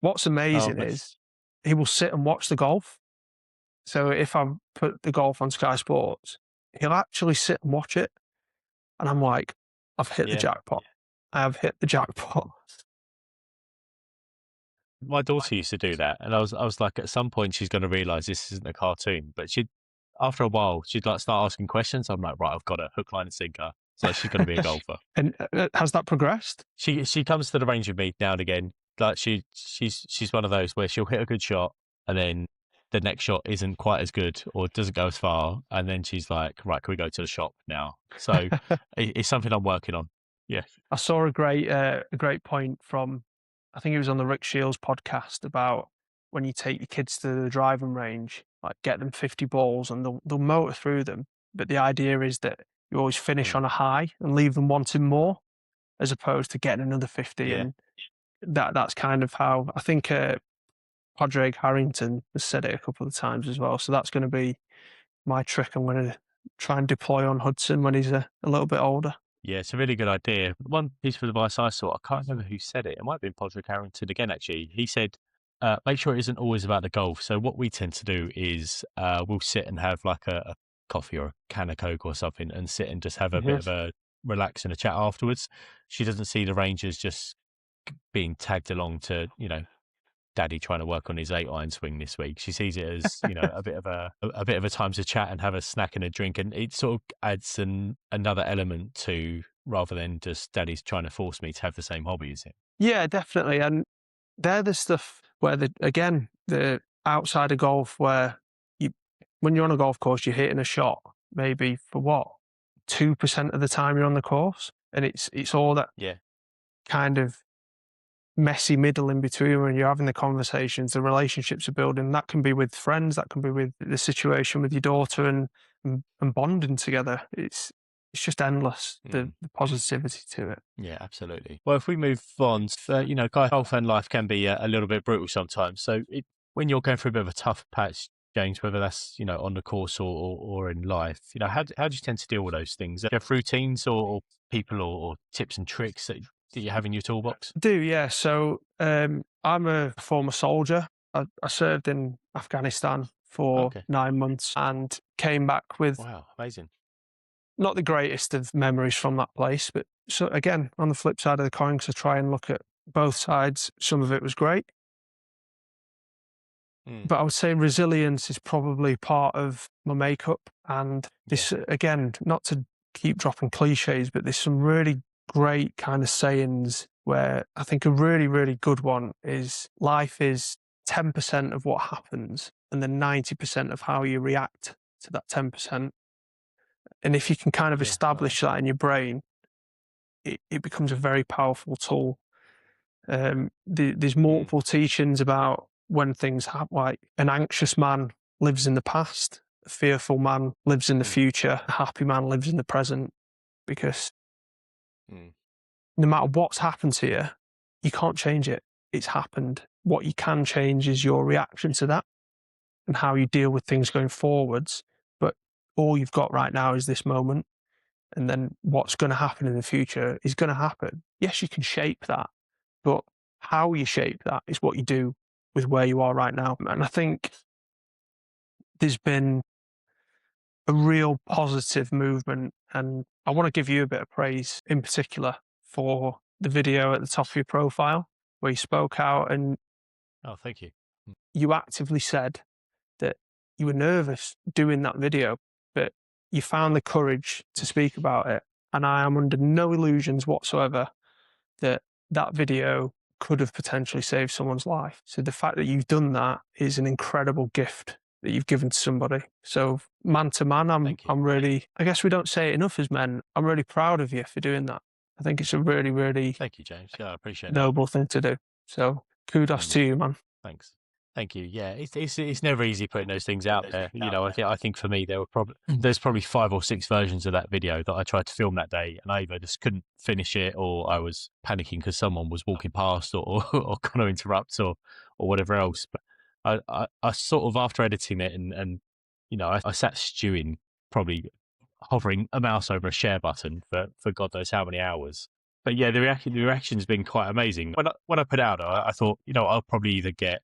what's amazing is he will sit and watch the golf. So if I put the golf on Sky Sports, he'll actually sit and watch it. And I'm like, I've hit the jackpot. I have hit the jackpot. My daughter used to do that, and I was like, at some point she's going to realize this isn't a cartoon. But after a while, she'd like start asking questions. I'm like, right, I've got a hook, line, and sinker. So she's going to be a golfer. And has that progressed? She comes to the range with me now and again. Like she's one of those where she'll hit a good shot, and then the next shot isn't quite as good or doesn't go as far, and then she's like, right, can we go to the shop now? So it's something I'm working on. Yeah, I saw a great point from, I think it was on the Rick Shields podcast, about when you take your kids to the driving range, like get them 50 balls and they'll motor through them. But the idea is that you always finish on a high and leave them wanting more, as opposed to getting another 50. Yeah. And that's kind of how I think Padraig Harrington has said it a couple of times as well. So that's going to be my trick. I'm going to try and deploy on Hudson when he's a little bit older. Yeah, it's a really good idea. One piece of advice I saw, I can't remember who said it. It might have been Padraig Harrington again, actually. He said, make sure it isn't always about the golf. So what we tend to do is we'll sit and have like a coffee or a can of Coke or something and sit and just have a bit of a relax and a chat afterwards. She doesn't see the Rangers just being tagged along to, daddy trying to work on his 8-iron swing this week. She sees it as, a bit of a time to chat and have a snack and a drink. And it sort of adds another element to, rather than just daddy's trying to force me to have the same hobby as him. Yeah, definitely. And they're the stuff where the outside of golf, where when you're on a golf course, you're hitting a shot maybe for 2% of the time you're on the course. And it's all that kind of messy middle in between when you're having the conversations, the relationships are building. That can be with friends, that can be with the situation with your daughter, and bonding together. It's just endless, the positivity to it. Yeah, absolutely. Well, if we move on, golf and life can be a little bit brutal sometimes. So when you're going through a bit of a tough patch, James, whether that's, on the course or in life, how do you tend to deal with those things? Do you have routines or people or tips and tricks that you have in your toolbox? I do, yeah. So I'm a former soldier. I served in Afghanistan for Okay. 9 months and came back with Wow, amazing. not the greatest of memories from that place. But so again, on the flip side of the coin, to try and look at both sides, some of it was great. But I would say resilience is probably part of my makeup. And this, again, not to keep dropping cliches, but there's some really great kind of sayings where I think a really, really good one is life is 10% of what happens and then 90% of how you react to that 10%. And if you can kind of establish that in your brain, it becomes a very powerful tool. There's multiple teachings about when things happen, like an anxious man lives in the past, a fearful man lives in the future, a happy man lives in the present, because no matter what's happened to you, you can't change it. It's happened. What you can change is your reaction to that and how you deal with things going forwards. But all you've got right now is this moment. And then what's going to happen in the future is going to happen. Yes, you can shape that, but how you shape that is what you do with where you are right now. And I think there's been a real positive movement. And I want to give you a bit of praise in particular for the video at the top of your profile where you spoke out and Oh, thank you. you actively said that you were nervous doing that video, but you found the courage to speak about it. And I am under no illusions whatsoever that that video could have potentially saved someone's life. So the fact that you've done that is an incredible gift that you've given to somebody. So man to man, I'm really, I guess we don't say it enough as men. I'm really proud of you for doing that. I think it's a really, really Thank you, James. Yeah, I appreciate that. noble thing to do. So kudos to you, man. Thanks. Thank you. Yeah, it's never easy putting those things out there. I think for me there's probably 5 or 6 versions of that video that I tried to film that day, and I either just couldn't finish it, or I was panicking because someone was walking past, or going to interrupt, or whatever else. But I sort of, after editing it, and I sat stewing, probably hovering a mouse over a share button for God knows how many hours. But yeah, the reaction's been quite amazing. When I put it out, I thought, I'll probably either get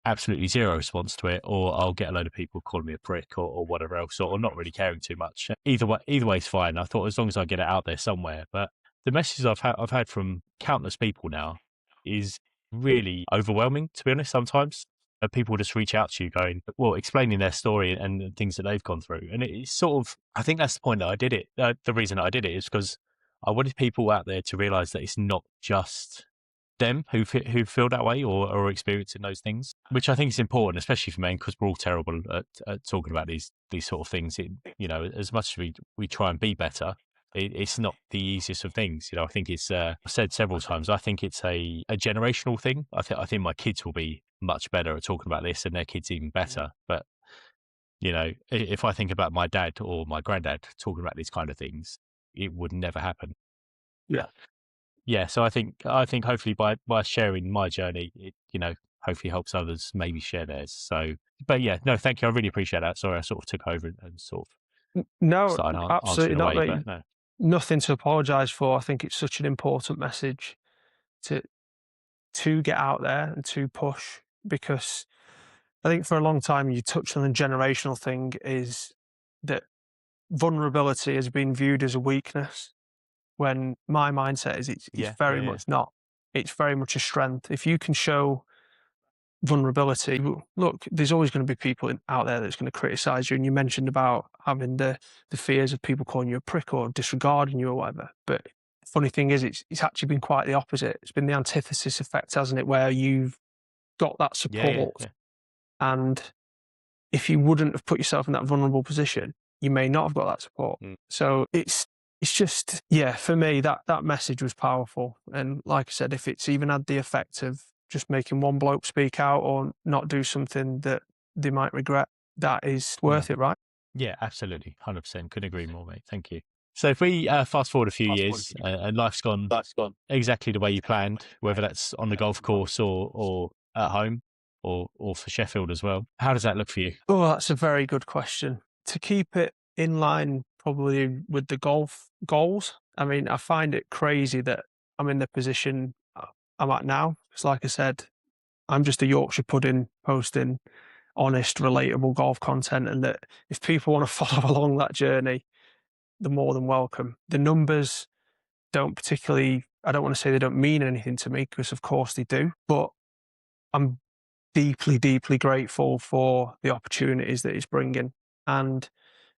absolutely zero response to it, or I'll get a load of people calling me a prick, or whatever else, or not really caring too much. Either way is fine. I thought, as long as I get it out there somewhere. But the messages I've had from countless people now is really overwhelming, to be honest. Sometimes people just reach out to you going, well, explaining their story and the things that they've gone through. And it's sort of, I think that's the point that I did it. The reason that I did it is because I wanted people out there to realize that it's not just them who feel that way, or are experiencing those things, which I think is important, especially for men, because we're all terrible at talking about these sort of things. As much as we try and be better, it's not the easiest of things. I think it's I've said several times, I think it's a generational thing. I think my kids will be much better at talking about this, and their kids even better. But if I think about my dad or my granddad talking about these kind of things, it would never happen. Yeah, so I think hopefully by sharing my journey, it hopefully helps others maybe share theirs. So, but yeah, no, thank you. I really appreciate that. Sorry, I sort of took over and sort of No, started absolutely answering not, away, mate. but no. Nothing to apologise for. I think it's such an important message to get out there and to push, because I think for a long time you touched on the generational thing, is that vulnerability has been viewed as a weakness, when my mindset is it's very much not. It's very much a strength. If you can show vulnerability, look, there's always going to be people out there that's going to criticize you. And you mentioned about having the fears of people calling you a prick or disregarding you or whatever. But the funny thing is, it's actually been quite the opposite. It's been the antithesis effect, hasn't it? Where you've got that support. Yeah. And if you wouldn't have put yourself in that vulnerable position, you may not have got that support. So it's it's just, yeah, for me, that message was powerful. And like I said, if it's even had the effect of just making one bloke speak out or not do something that they might regret, that is worth it, right? Yeah, absolutely. 100%. Couldn't agree more, mate. Thank you. So if we fast forward a few years and life's gone exactly the way you planned, whether that's on the golf course or at home or for Sheffield as well, how does that look for you? Oh, that's a very good question. To keep it in line probably with the golf goals, I mean, I find it crazy that I'm in the position I'm at now. It's like I said, I'm just a Yorkshire pudding posting honest, relatable golf content, and that if people want to follow along that journey, they're more than welcome. The numbers don't particularly, I don't want to say they don't mean anything to me, because of course they do, but I'm deeply, deeply grateful for the opportunities that it's bringing. And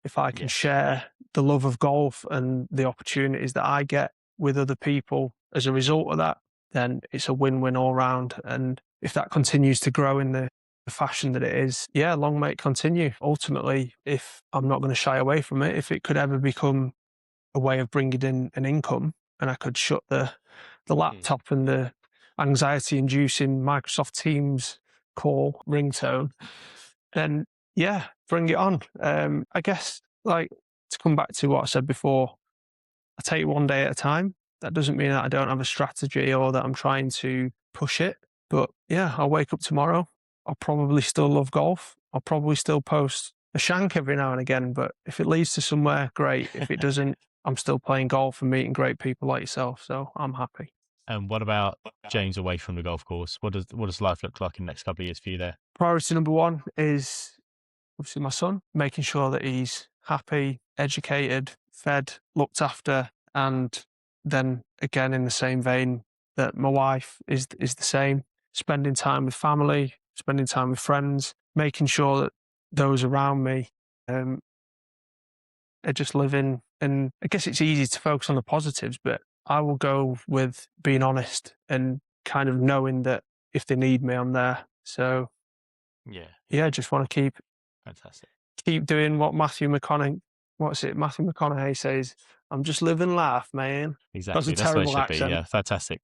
if I can share the love of golf and the opportunities that I get with other people as a result of that, then it's a win-win all round. And if that continues to grow in the fashion that it is, yeah, long may it continue. Ultimately, if I'm not going to shy away from it, if it could ever become a way of bringing in an income and I could shut the laptop and the anxiety-inducing Microsoft Teams call ringtone, then yeah, bring it on. I guess, like, to come back to what I said before, I take it one day at a time. That doesn't mean that I don't have a strategy or that I'm trying to push it. But yeah, I'll wake up tomorrow. I'll probably still love golf. I'll probably still post a shank every now and again. But if it leads to somewhere, great. If it doesn't, I'm still playing golf and meeting great people like yourself. So I'm happy. And what about James away from the golf course? What does life look like in the next couple of years for you there? Priority number one is obviously my son, making sure that he's happy, educated, fed, looked after, and then again in the same vein that my wife is the same, spending time with family, spending time with friends, making sure that those around me are just living. And I guess it's easy to focus on the positives, but I will go with being honest and kind of knowing that if they need me, I'm there. So yeah, just want to keep doing what Matthew McConaughey says. I'm just living life, man. Exactly. That's a That's what it terrible should accent. be. Yeah, fantastic.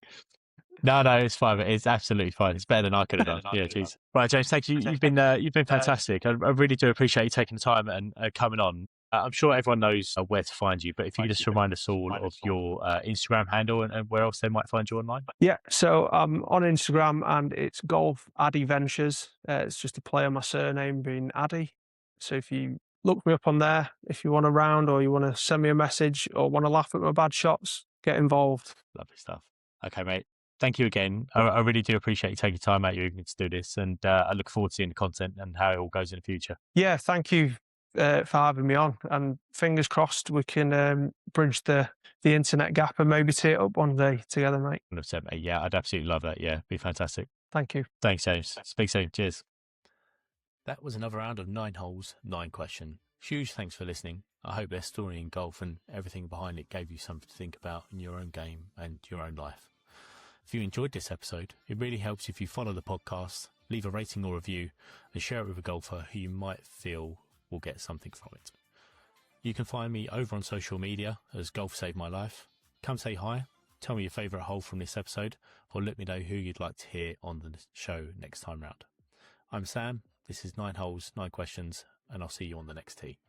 No, it's fine. It's absolutely fine. It's better than I could have done. Yeah, geez. Right, James, thank you. You've been fantastic. I really do appreciate you taking the time and coming on. I'm sure everyone knows where to find you, but if you could just remind us all of your Instagram handle and where else they might find you online. Yeah, so I'm on Instagram and it's GolfAddyVentures. It's just a play on my surname being Addy. So if you look me up on there, if you want a round or you want to send me a message or want to laugh at my bad shots, get involved. Lovely stuff. Okay, mate. Thank you again. I really do appreciate you taking time out of your evening to do this, and I look forward to seeing the content and how it all goes in the future. Yeah, thank you for having me on, and fingers crossed we can bridge the internet gap and maybe tee it up one day together, mate. 100%, mate. Yeah, I'd absolutely love that. Yeah, be fantastic. Thank you. Thanks, James. Speak soon. Cheers. That was another round of 9 holes, 9 questions. Huge thanks for listening. I hope their story in golf and everything behind it gave you something to think about in your own game and your own life. If you enjoyed this episode, it really helps if you follow the podcast, leave a rating or review, and share it with a golfer who you might feel will get something from it. You can find me over on social media as Golf Saved My Life. Come say hi, tell me your favourite hole from this episode, or let me know who you'd like to hear on the show next time round. I'm Sam, this is 9 Holes, 9 Questions, and I'll see you on the next tee.